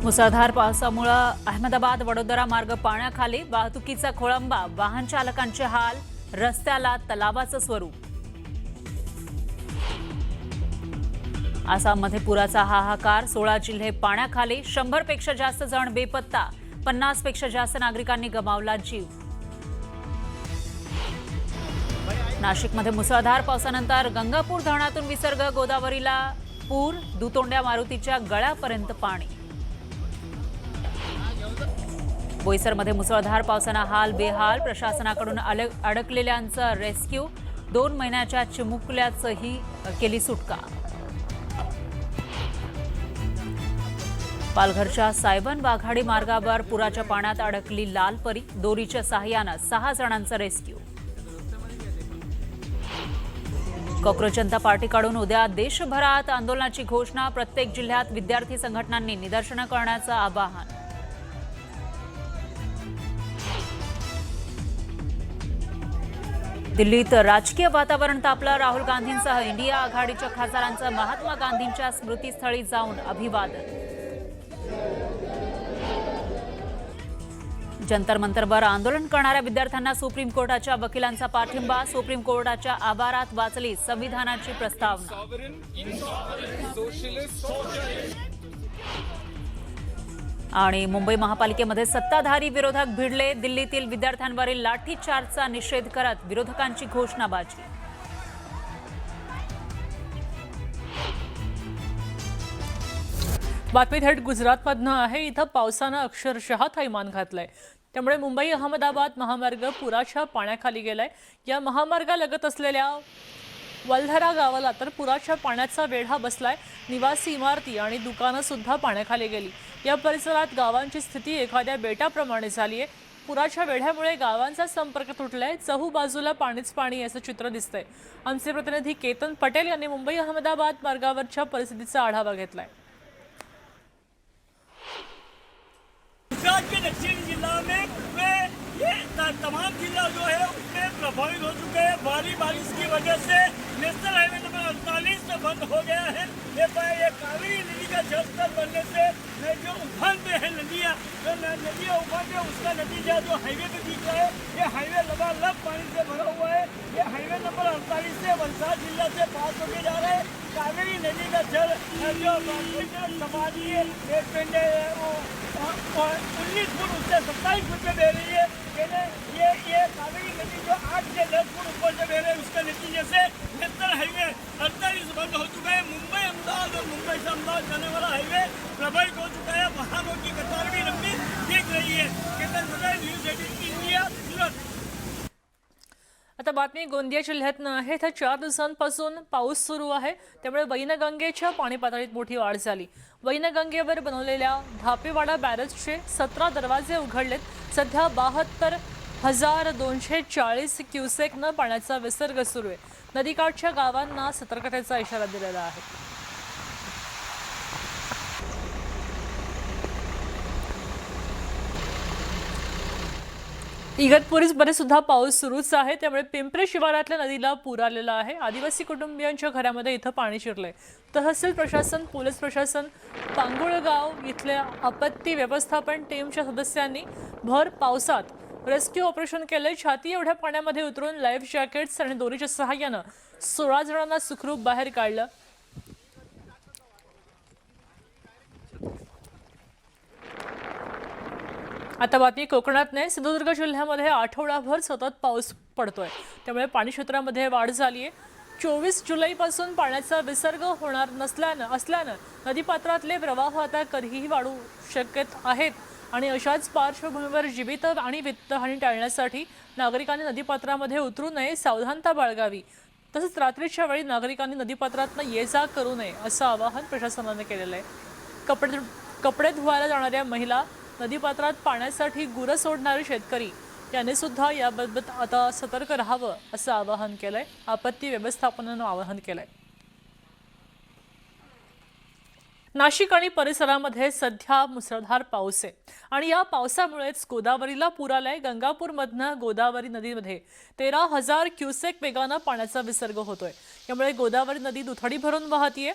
मुसळधार पावसामुळे अहमदाबाद वडोदरा मार्ग पाण्याखाली, वाहतुकीचा खोळंबा, वाहन चालकांचे हाल, रस्त्याला तलावाचं स्वरूप। आसाममध्ये पुराचा हाहाकार, 16 जिल्हे पाण्याखाली, 100 पेक्षा जास्त जण बेपत्ता, 50 पेक्षा जास्त नागरिकांनी गमावला जीव। नाशिकमध्ये मुसळधार पावसानंतर गंगापूर धरणातून विसर्ग, गोदावरीला पूर, दुतोंड्या मारुतीच्या गळ्यापर्यंत पाणी। बोईसरमध्ये मुसळधार पावसानं हाल बेहाल, प्रशासनाकडून अडकलेल्यांचं रेस्क्यू, 2 महिन्याच्या चिमुकल्याचंही केली सुटका। पालघरच्या सायबन वाघाडी मार्गावर पुराच्या पाण्यात अडकली लालपरी, दोरीच्या सहाय्यानं 6 जणांचं रेस्क्यू। कॉक्रोच जनता पार्टीकडून उद्या देशभरात आंदोलनाची घोषणा, प्रत्येक जिल्ह्यात विद्यार्थी संघटनांनी निदर्शनं करण्याचं आवाहन। दिल्लीत राजकीय वातावरण तापलं, राहुल गांधींसह इंडिया आघाडीच्या खासदारांचं महात्मा गांधींच्या स्मृतीस्थळी जाऊन अभिवादन। जंतर मंतरवर आंदोलन करणाऱ्या विद्यार्थ्यांना सुप्रीम कोर्टाच्या वकिलांचा पाठिंबा, सुप्रीम कोर्टाच्या आवारात वाचली संविधानाची प्रस्तावना। आणि मुंबई महापालिकेमध्ये सत्ताधारी विरोधक भिडले, दिल्लीतील विद्यार्थ्यांवरील लाठीचार्जचा निषेध करत विरोधकांची घोषणाबाजी। बातमी थेट गुजरातमधनं आहे। इथं पावसानं अक्षरशः थैमान घातलंय, त्यामुळे मुंबई अहमदाबाद महामार्ग पुराच्या पाण्याखाली गेलाय। या महामार्गालगत असलेल्या वल्धरा गावाला तर पुराच्या पाण्याचा वेढा बसलाय, निवासी इमारती आणि दुकानं सुद्धा पाण्याखाली गेली। या परिसरात गावांची स्थिती एखाद्या बेटाप्रमाणे झाली आहे। पुराच्या वेढ्यामुळे गावांचा संपर्क तुटलाय, चहूबाजूला पाणीच पाणी असं चित्र दिसतंय। आमचे प्रतिनिधी केतन पटेल यांनी मुंबई अहमदाबाद मार्गावरच्या परिस्थितीचा आढावा घेतलाय। गुजरात के दक्षिणी जिला में ये तमाम जिला जो है उसमें प्रभावित हो चुके हैं। भारी बारिश की वजह से नेशनल हाईवे नंबर 48 बंद हो गया है। ये कावेरी नदी का जलस्तर बढ़ने से जो उफान पे है नदियाँ उफान पे, उसका नतीजा जो हाईवे पे दिख रहा है, ये हाईवे लबालब पानी से भरा हुआ है। ये हाईवे नंबर 48 से वलसाड जिला से पास होके जा रहा है। कावेरी नदी का जल जो समाधि है 19 फुट उससे 27 फुट पे बह रही है। ये कावेरी नदी जो 8 से 10 फुट ऊपर से बह रही है, उसके नतीजे से नेशनल हाईवे 48 बंद हो चुका है। मुंबई अहमदाबाद और मुंबई से अहमदाबाद जाने वाला हाईवे प्रभावित हो चुका है। वाहनों की कतार भी लंबी दिख रही है। Ketan Patel, news 18 India, Surat. आता बातमी गोंदिया जिल्ह्यातनं आहे। इथं 4 दिवसांपासून पाऊस सुरू आहे, त्यामुळे वैनगंगेच्या पाणी पातळीत मोठी वाढ झाली। वैनगंगेवर बनवलेल्या धापेवाडा बॅरेजचे 17 दरवाजे उघडलेत। सध्या 72,240 क्युसेकनं पाण्याचा विसर्ग सुरू आहे। नदीकाठच्या गावांना सतर्कतेचा इशारा दिलेला आहे। इगतपुरीमध्ये सुद्धा पाऊस सुरूच आहे, त्यामुळे पिंपरी शिवारातल्या नदीला पूर आलेला आहे। आदिवासी कुटुंबियांच्या घरामध्ये इथं पाणी शिरलंय। तहसील प्रशासन, पोलीस प्रशासन, पांगुळगाव इथल्या आपत्ती व्यवस्थापन टीमच्या सदस्यांनी भर पावसात रेस्क्यू ऑपरेशन केले। छाती एवढ्या पाण्यामध्ये उतरून लाईफ जॅकेट्स आणि दोरीच्या सहाय्यानं 16 जणांना सुखरूप बाहेर काढलं। आता बातमी कोकणात नाही। सिंधुदुर्ग जिल्ह्यामध्ये आठवडाभर सतत पाऊस पडतोय, त्यामुळे पाणी क्षेत्रामध्ये वाढ झाली आहे। 24 जुलैपासून पाण्याचा विसर्ग होणार असल्यानं नदीपात्रातले प्रवाह आता कधीही वाढू शक्यत आहेत आणि अशाच पार्श्वभूमीवर जीवित आणि वित्तहानी टाळण्यासाठी नागरिकांनी नदीपात्रामध्ये उतरू नये, सावधानता बाळगावी। तसंच रात्रीच्या वेळी नागरिकांनी नदीपात्रातनं ये-जा करू नये असं आवाहन प्रशासनाने केलेलं आहे। कपडे धुवायला जाणाऱ्या महिला, नदीपात्रात पाण्यासाठी गुरं सोडणारे शेतकरी यांनी सुद्धा याबाबत आता सतर्क राहावं असं आवाहन केलंय। आपत्ती व्यवस्थापनानं आवाहन केलंय। नाशिक आणि परिसरामध्ये सध्या मुसळधार पाऊस आहे आणि या पावसामुळेच गोदावरीला पूर आलाय। गंगापूरमधनं गोदावरी नदीमध्ये 13,000 क्युसेक वेगानं पाण्याचा विसर्ग होतोय। यामुळे गोदावरी नदी दुथडी भरून वाहतीये।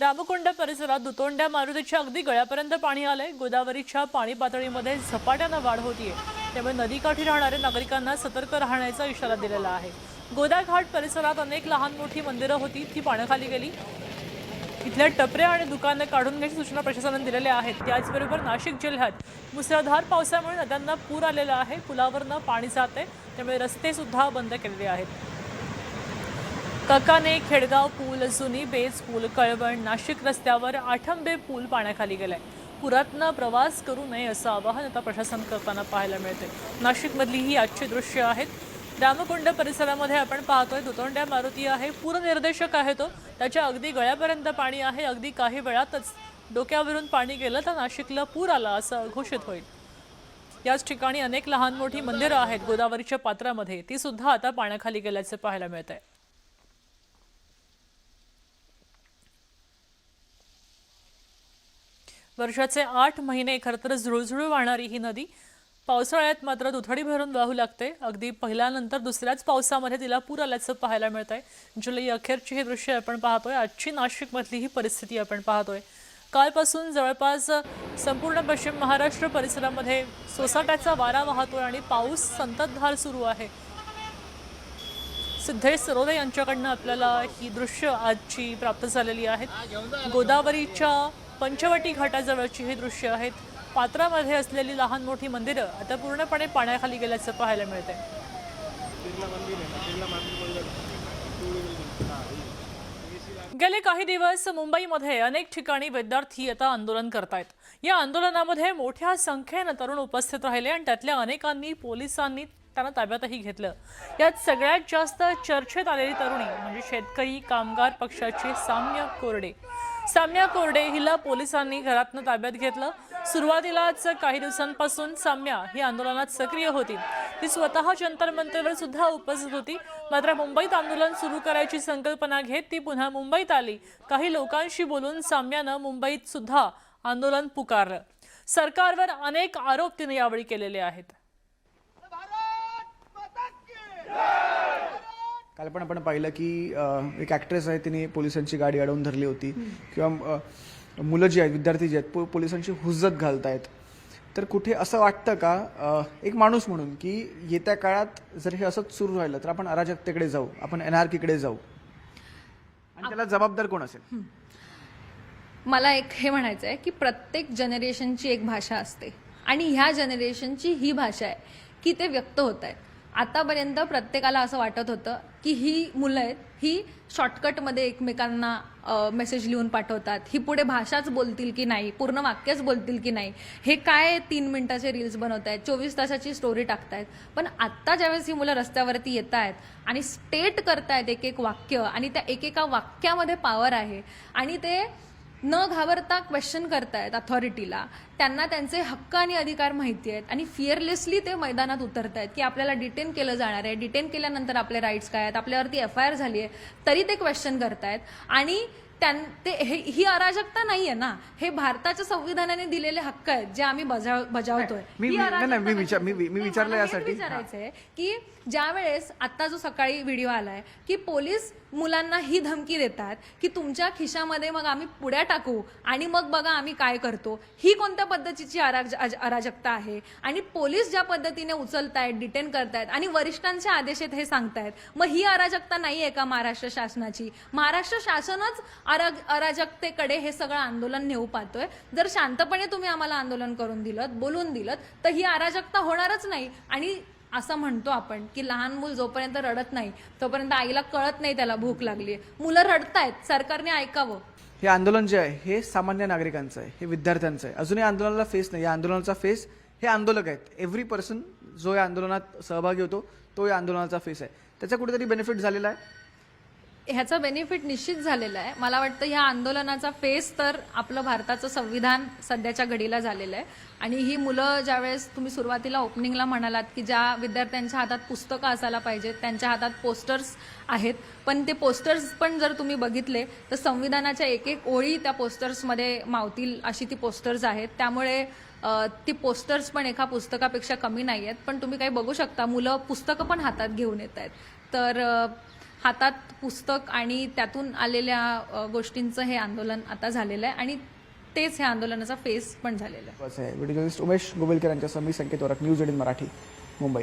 रामकुंड परिसरात दुतोंड्या मारुतीच्या अगदी गळ्यापर्यंत पाणी आलंय. गोदावरीच्या पाणी पातळीमध्ये झपाट्यानं वाढ होतीये, त्यामुळे नदीकाठी राहणाऱ्या नागरिकांना सतर्क राहण्याचा इशारा दिलेला आहे. गोदाघाट परिसरात अनेक लहान मोठी मंदिरं होती, ती पाण्याखाली गेली. इथल्या टपऱ्या आणि दुकानं काढून घ्यायची सूचना प्रशासनाने दिलेल्या आहेत. त्याचबरोबर नाशिक जिल्ह्यात मुसळधार पावसामुळे नद्यांना पूर आलेला आहे. पुलावरनं पाणी जाते, त्यामुळे रस्ते सुद्धा बंद केलेले आहेत. ककाने, खेडगाव पूल, जुनी बेस पूल, कळवण, नाशिक रस्त्यावर आठंबे पूल पाण्याखाली गेलाय. पुरातनं प्रवास करू नये असं आवाहन आता प्रशासन करताना पाहायला मिळते. नाशिकमधली ही आजची दृश्य आहेत. रामकुंड परिसरामध्ये आपण पाहतोय दुतोंड्या मारुती आहे, पूरनिर्देशक आहे तो, त्याच्या अगदी गळ्यापर्यंत पाणी आहे. अगदी काही वेळातच डोक्यावरून पाणी गेलं तर नाशिकला पूर आला असं घोषित होईल. याच ठिकाणी अनेक लहान मोठी मंदिरं आहेत गोदावरीच्या पात्रामध्ये, ती सुद्धा आता पाण्याखाली गेल्याचे पाहायला मिळत आहे. वर्षाचे 8 महिने खरंतर झुळझुळू वाहणारी ही नदी पावसाळ्यात मात्र दुथडी भरून वाहू लागते. अगदी पहिल्यानंतर दुसऱ्याच पावसामध्ये तिला पूर आल्याचं पाहायला मिळत आहे. जुलै अखेरची ही दृश्य आपण पाहतोय. आजची नाशिकमधली ही परिस्थिती आपण पाहतोय. कालपासून जवळपास संपूर्ण पश्चिम महाराष्ट्र परिसरामध्ये सोसाट्याचा वारा वाहतोय आणि पाऊस संततधार सुरू आहे. सिद्धेश सरोदे यांच्याकडनं आपल्याला ही दृश्य आजची प्राप्त झालेली आहेत. गोदावरीच्या पंचवटी घाटाजवळची ही दृश्य आहेत. पात्रामध्ये असलेली लहान मोठी मंदिरं आता पूर्णपणे पाण्याखाली गेल्याचं पाहायला मिळते. गेले काही दिवस मुंबईमध्ये अनेक ठिकाणी विद्यार्थी आता आंदोलन करतायत. या आंदोलनामध्ये मोठ्या संख्येनं तरुण उपस्थित राहिले आणि त्यातल्या अनेकांनी पोलिसांनी त्यांना ताब्यातही घेतलं. यात सगळ्यात जास्त चर्चेत आलेली तरुणी म्हणजे शेतकरी कामगार पक्षाची साम्या कोरडे. साम्या कोरडे हिला पोलिसांनी घरातनं ताब्यात घेतलं. सुरुवातीलाच काही दिवसांपासून साम्या ही आंदोलनात सक्रिय होती. ती स्वतः जंतर मंतरवर सुद्धा उपस्थित होती. मात्र मुंबईत आंदोलन सुरू करायची संकल्पना घेत ती पुन्हा मुंबईत आली. काही लोकांशी बोलून साम्यानं मुंबईत सुद्धा आंदोलन पुकारलं. सरकारवर अनेक आरोप तिने यावेळी केलेले आहेत. काल पण आपण पाहिलं की एक ॲक्ट्रेस आहे, तिने पोलिसांची गाडी अडवून धरली होती, किंवा मुलं जी आहेत, विद्यार्थी जे आहेत, पोलिसांची हुज्जत घालतायत. तर कुठे असं वाटतं का एक माणूस म्हणून की येत्या काळात जर हे असंच सुरू राहिलं तर आपण अराजकतेकडे जाऊ, आपण एनआरकीकडे जाऊ, आणि त्याला जबाबदार कोण असेल? मला एक हे म्हणायचं आहे की प्रत्येक जनरेशनची एक भाषा असते आणि ह्या जनरेशनची ही भाषा आहे की ते व्यक्त होत आहेत. आतापर्यंत प्रत्येकाला असं वाटत होतं की ही मुलं आहेत, ही शॉर्टकटमध्ये एकमेकांना मेसेज लिहून पाठवतात, ही पुढे भाषाच बोलतील की नाही, पूर्ण वाक्यच बोलतील की नाही, हे काय 3 मिनिटाचे रील्स बनवत आहेत, 24 तासाची स्टोरी टाकतायत. पण आत्ता ज्यावेळेस ही मुलं रस्त्यावरती येत आहेत आणि स्टेट करतायत एक एक वाक्य, आणि त्या एकेका वाक्यामध्ये पॉवर आहे, आणि ते न घाबरता क्वेश्चन करतायत अथॉरिटीला, त्यांना त्यांचे हक्क आणि अधिकार माहिती आहेत आणि फिअरलेसली ते मैदानात उतरतायत की आपल्याला डिटेन केलं जाणार आहे, डिटेन केल्यानंतर आपले राईट्स काय आहेत, आपल्यावरती FIR झाली आहे, तरी ते क्वेश्चन करतायत. आणि ही अराजकता नाहीये ना, हे भारताच्या संविधानाने दिलेले हक्क आहेत जे आम्ही बजावतोय. मी विचारलं यासाठी विचारायचंय की ज्यावेळेस आता जो सकाळी व्हिडिओ आलाय की पोलीस मुलांना ही धमकी देतात की तुमच्या खिशामध्ये मग आम्ही पुड्या टाकू आणि मग बघा आम्ही काय करतो, ही कोणत्या पद्धतीची अराजकता आहे? आणि पोलीस ज्या पद्धतीने उचलतायत, डिटेन करतायत आणि वरिष्ठांच्या आदेशात हे सांगतायत, मग ही अराजकता नाहीये का महाराष्ट्र शासनाची? महाराष्ट्र शासनच अराजकतेकडे हे सगळं आंदोलन नेऊ पाहतोय. जर शांतपणे तुम्ही आम्हाला आंदोलन करून दिलं, बोलून दिलं, तर ही अराजकता होणारच नाही. आणि असं म्हणतो आपण की लहान मूल जोपर्यंत रडत नाही तोपर्यंत आईला कळत नाही त्याला भूक लागली. मुलं रडतायत, सरकारने ऐकावं. हे आंदोलन जे आहे हे सामान्य नागरिकांचं आहे, हे विद्यार्थ्यांचं आहे. अजूनही आंदोलनाला फेस नाही. या आंदोलनाचा फेस हे आंदोलक आहेत. एव्हरी पर्सन जो या आंदोलनात सहभागी होतो तो या आंदोलनाचा फेस आहे. त्याचा कुठेतरी बेनिफिट झालेला आहे. ह्याचा बेनिफिट निश्चित झालेला आहे. मला वाटतं ह्या आंदोलनाचा फेस तर आपलं भारताचं संविधान सध्याच्या घडीला झालेलं आहे. आणि ही मुलं ज्यावेळेस तुम्ही सुरुवातीला ओपनिंगला म्हणालात की ज्या विद्यार्थ्यांच्या हातात पुस्तकं असायला पाहिजेत त्यांच्या हातात पोस्टर्स आहेत, पण ते पोस्टर्स पण जर तुम्ही बघितले तर संविधानाच्या एक एक ओळी त्या पोस्टर्समध्ये मावतील अशी ती पोस्टर्स आहेत. त्यामुळे ती पोस्टर्स पण एका पुस्तकापेक्षा कमी नाही आहेत. पण तुम्ही काही बघू शकता, मुलं पुस्तकं पण हातात घेऊन येत आहेत. तर हातात पुस्तक आणि त्यातून आलेल्या गोष्टींचं हे आंदोलन आता झालेलं आहे आणि तेच ह्या आंदोलनाचा फेस पण झालेला आहे. व्हिडिओ जर्नलिस्ट उमेश गोवेलकर यांच्यासह मी संकेत वरक, न्यूज 18 मराठी, मुंबई.